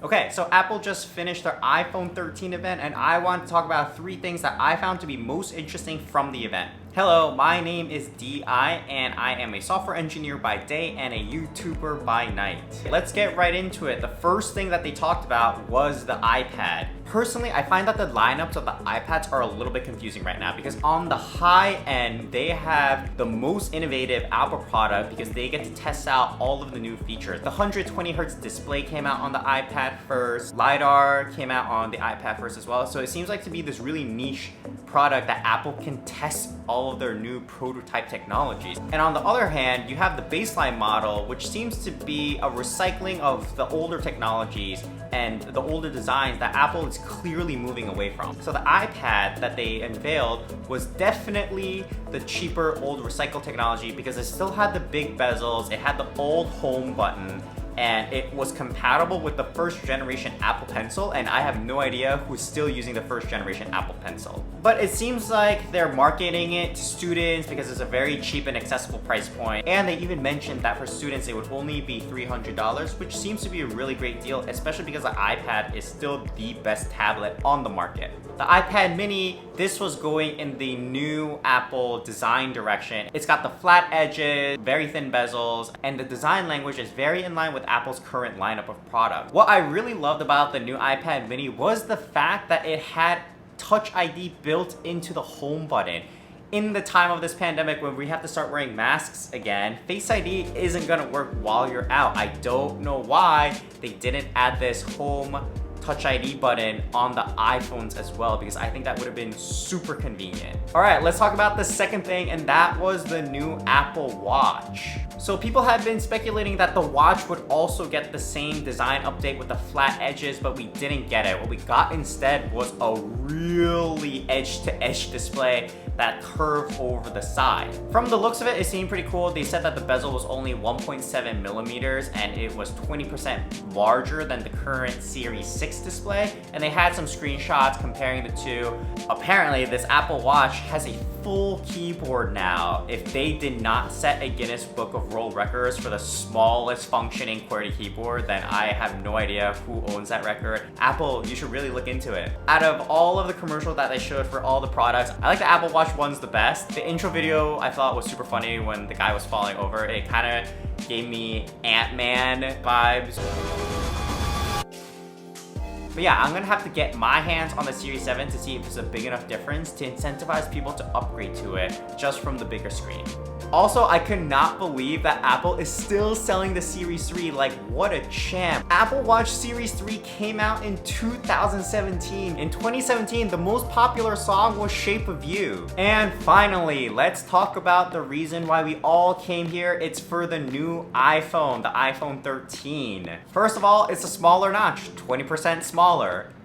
Okay, so Apple just finished their iPhone 13 event, and I want to talk about 3 things that I found to be most interesting from the event. Hello, my name is DI, and I am a software engineer by day and a YouTuber by night. Let's get right into it. The first thing that they talked about was the iPad. Personally, I find that the lineups of the iPads are a little bit confusing right now because on the high end, they have the most innovative Apple product because they get to test out all of the new features. The 120Hz display came out on the iPad first. LiDAR came out on the iPad first as well. So it seems like to be this really niche product that Apple can test all of their new prototype technologies. And on the other hand, you have the baseline model, which seems to be a recycling of the older technologies and the older designs that Apple is clearly moving away from. So the iPad that they unveiled was definitely the cheaper old recycled technology because it still had the big bezels, it had the old home button, and it was compatible with the first generation Apple Pencil, and I have no idea who's still using the first generation Apple Pencil. But it seems like they're marketing it to students because it's a very cheap and accessible price point, and they even mentioned that for students it would only be $300, which seems to be a really great deal, especially because the iPad is still the best tablet on the market. The iPad mini, this was going in the new Apple design direction. It's got the flat edges, very thin bezels, and the design language is very in line with Apple's current lineup of products. What I really loved about the new iPad mini was the fact that it had Touch ID built into the home button. In the time of this pandemic when we have to start wearing masks again, Face ID isn't gonna work while you're out. I don't know why they didn't add this home Touch ID button on the iPhones as well, because I think that would have been super convenient. All right, let's talk about the second thing, and that was the new Apple Watch. So people have been speculating that the watch would also get the same design update with the flat edges, but we didn't get it. What we got instead was a really edge-to-edge display that curved over the side. From the looks of it, it seemed pretty cool. They said that the bezel was only 1.7 millimeters and it was 20% larger than the current Series 6 display, and they had some screenshots comparing the two. Apparently, this Apple Watch has a full keyboard now. If they did not set a Guinness Book of World Records for the smallest functioning QWERTY keyboard, then I have no idea who owns that record. Apple, you should really look into it. Out of all of the commercials that they showed for all the products, I like the Apple Watch one's the best. The intro video I thought was super funny when the guy was falling over. It kind of gave me Ant-Man vibes. But yeah, I'm gonna have to get my hands on the Series 7 to see if it's a big enough difference to incentivize people to upgrade to it just from the bigger screen. Also, I could not believe that Apple is still selling the Series 3, like what a champ. Apple Watch Series 3 came out in 2017. In 2017, the most popular song was Shape of You. And finally, let's talk about the reason why we all came here. It's for the new iPhone, the iPhone 13. First of all, it's a smaller notch, 20% smaller.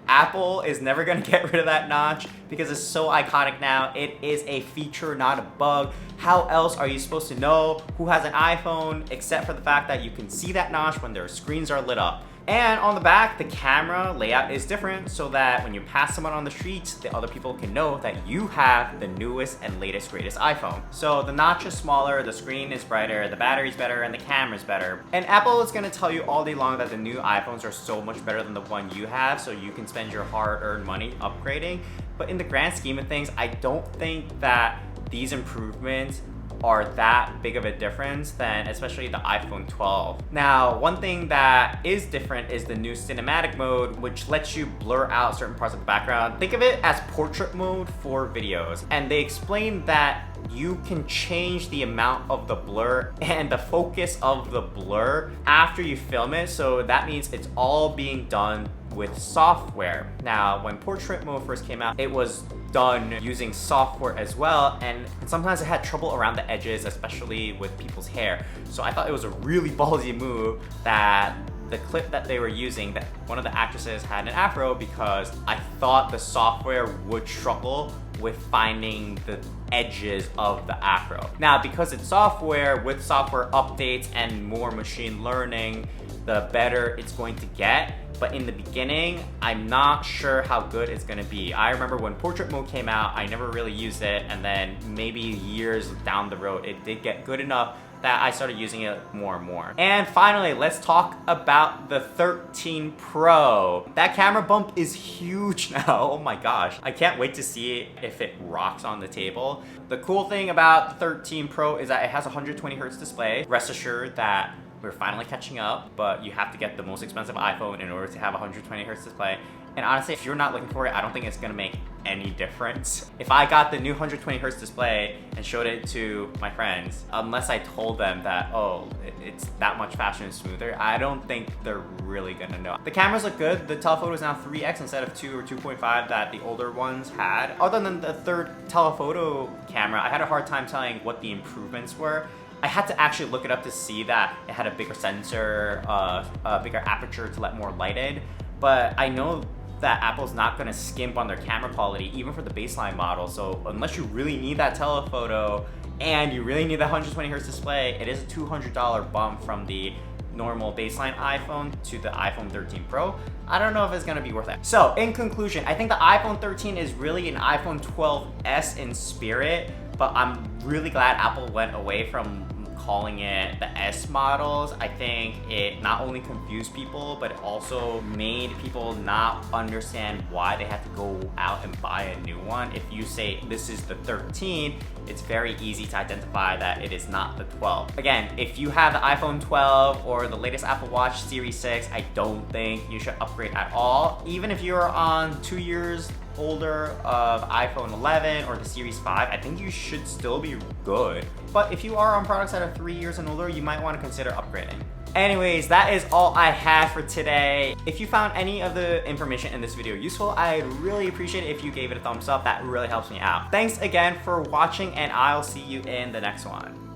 Apple is never gonna get rid of that notch because it's so iconic now. It is a feature, not a bug. How else are you supposed to know who has an iPhone except for the fact that you can see that notch when their screens are lit up? And on the back, the camera layout is different so that when you pass someone on the streets, the other people can know that you have the newest and latest, greatest iPhone. So the notch is smaller, the screen is brighter, the battery's better, and the camera's better. And Apple is gonna tell you all day long that the new iPhones are so much better than the one you have, so you can spend your hard-earned money upgrading. But in the grand scheme of things, I don't think that these improvements are that big of a difference than especially the iPhone 12. Now, one thing that is different is the new cinematic mode, which lets you blur out certain parts of the background. Think of it as portrait mode for videos. And they explain that you can change the amount of the blur and the focus of the blur after you film it. So that means it's all being done with software. Now, when portrait mode first came out, it was done using software as well, and sometimes it had trouble around the edges, especially with people's hair. So I thought it was a really ballsy move that the clip that they were using, that one of the actresses had an afro, because I thought the software would struggle with finding the edges of the afro. Now, because it's software, with software updates and more machine learning, the better it's going to get. But in the beginning, I'm not sure how good it's gonna be. I remember when portrait mode came out, I never really used it, and then maybe years down the road, it did get good enough that I started using it more and more. And finally, let's talk about the 13 Pro. That camera bump is huge now. Oh my gosh. I can't wait to see it if it rocks on the table. The cool thing about the 13 Pro is that it has a 120 Hz display. Rest assured that we're finally catching up, but you have to get the most expensive iPhone in order to have a 120 Hz display. And honestly, if you're not looking for it, I don't think it's gonna make any difference. If I got the new 120 Hz display and showed it to my friends, unless I told them that, oh, it's that much faster and smoother, I don't think they're really gonna know. The cameras look good. The telephoto is now 3x instead of 2 or 2.5 that the older ones had. Other than the third telephoto camera, I had a hard time telling what the improvements were. I had to actually look it up to see that it had a bigger sensor, a bigger aperture to let more light in. But I know that Apple's not gonna skimp on their camera quality, even for the baseline model. So unless you really need that telephoto and you really need that 120 Hz display, it is a $200 bump from the normal baseline iPhone to the iPhone 13 Pro. I don't know if it's gonna be worth it. So in conclusion, I think the iPhone 13 is really an iPhone 12s in spirit, but I'm really glad Apple went away from calling it the S models. I think it not only confused people, but it also made people not understand why they had to go out and buy a new one. If you say this is the 13, it's very easy to identify that it is not the 12. Again, if you have the iPhone 12 or the latest Apple Watch Series 6, I don't think you should upgrade at all. Even if you're on 2 years older of iPhone 11 or the Series 5, I think you should still be good. But if you are on products that are 3 years and older, you might want to consider upgrading. Anyways, that is all I have for today. If you found any of the information in this video useful, I'd really appreciate it if you gave it a thumbs up. That really helps me out. Thanks again for watching, and I'll see you in the next one.